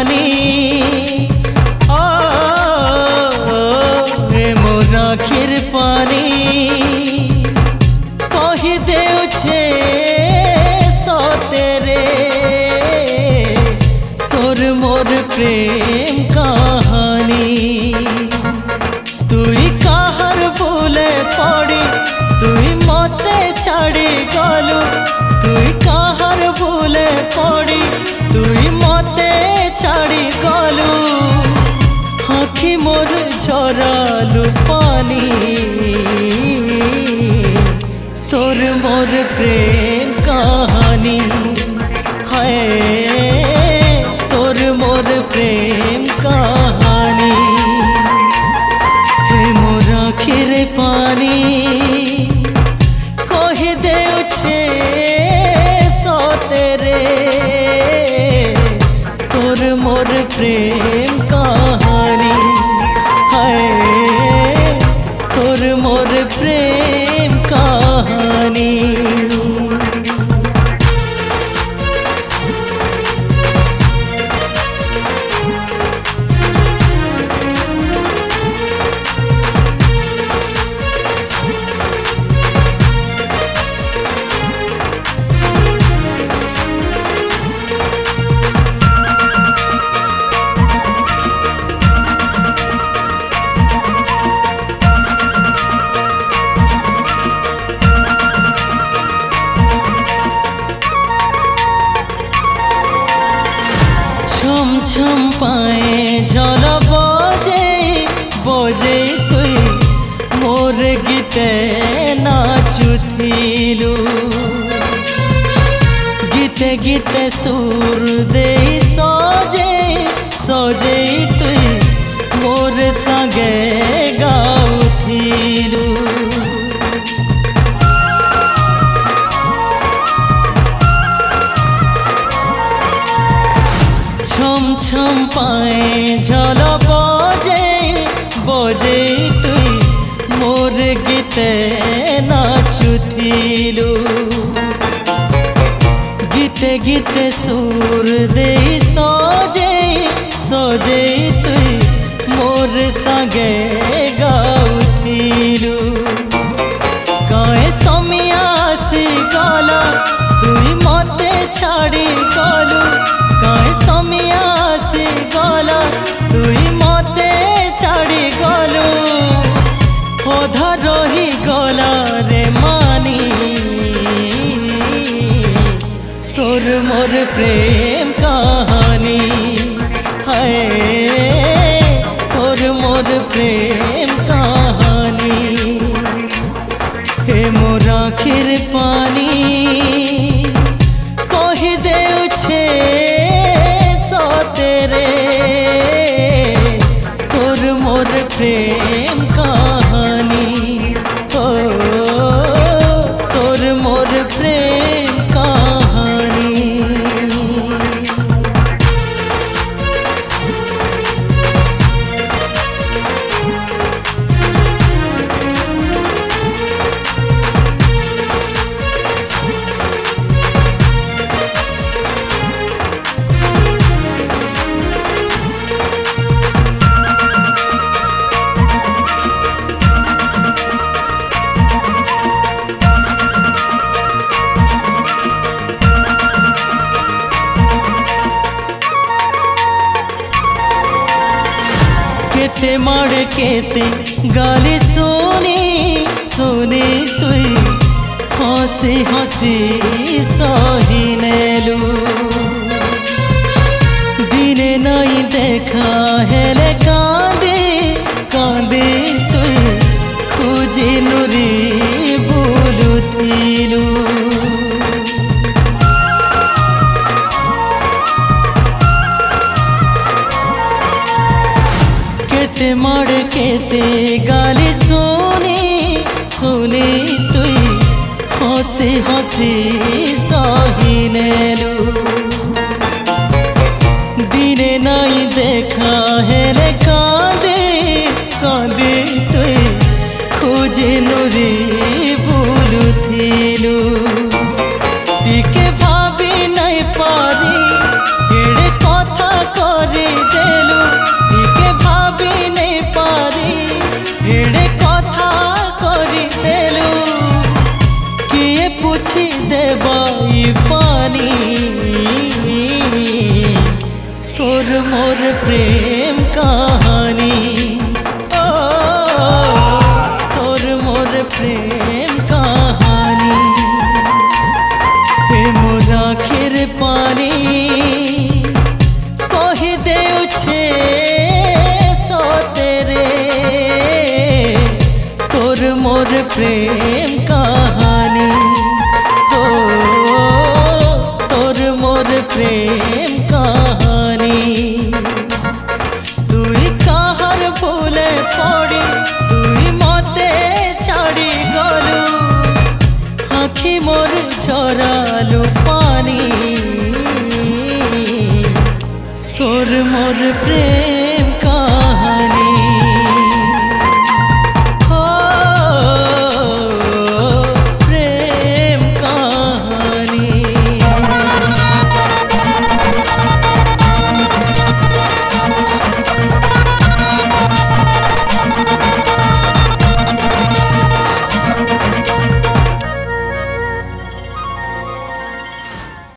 पानी ओ मोर आखिर पानी कही देउछे सतेरे तोर मोर प्रेम कहानी तुई काहर भूले पड़ी तुई मते छाड़ी गलु तुई काहर भूले पड़ी तुई मते छाड़ी गलु आखि मोर झरालु पानी तोर मोर प्रेम कहानी हाय तोर मोर प्रेम कहानी हे मोर आखिर पानी कही देउछे सतेरे तोर मोर प्रेम कहानी हाय तोर मोर प्रेम कहानी छम छम पाए झल बजे बजे तुई मोर गीते नाचुथिलु गीते गीते सुर दे सजे सजे तुई मोर संगे गाउथिलु छम छम पाए झल बजे बजे तुई मोर गीते नाचुथिलु गीते गीते सुर दे सजे सजे तुई मोर संगे गाउथिलु गाए समिया आसी गला तुई मते छाड़ी गलु गाए समिया आसी गला तुई मते छाड़ी गलु अधा रही गला रे मानी तोर मोर प्रेम कहानी हाय तोर मोर प्रेम कहानी हे मोर आखिर पानी कही देउछे सतेरे तोर मोर प्रेम कहानी ओ तोर मोर प्रेम कहानी केते मारे केते गाली सुनी सुनी तुई हसी हसी सही नेलु दिने नहीं देखा हेले कांदी कांदी तुई खुजी नुरी बोलुथिलु केते मारे केते गाली सुनी सुनी तुई हसी हसी सही नेलु दिने नहीं देखा हेले कांदे कांदे तुई खोजे नुरी बोलुथिलु टिके भाभी नहीं पारी एड़े कथा करे प्रेम कहानी ओ तोर मोर प्रेम कहानी हे मोर आखिर पानी कही दे छे सो तेरे तोर मोर प्रेम कहानी तोर मोर प्रेम कहानी तुई काहर भूले पड़ी तुई मते छाड़ी गलु आखि मोर झरालु पानी तोर मोर प्रेम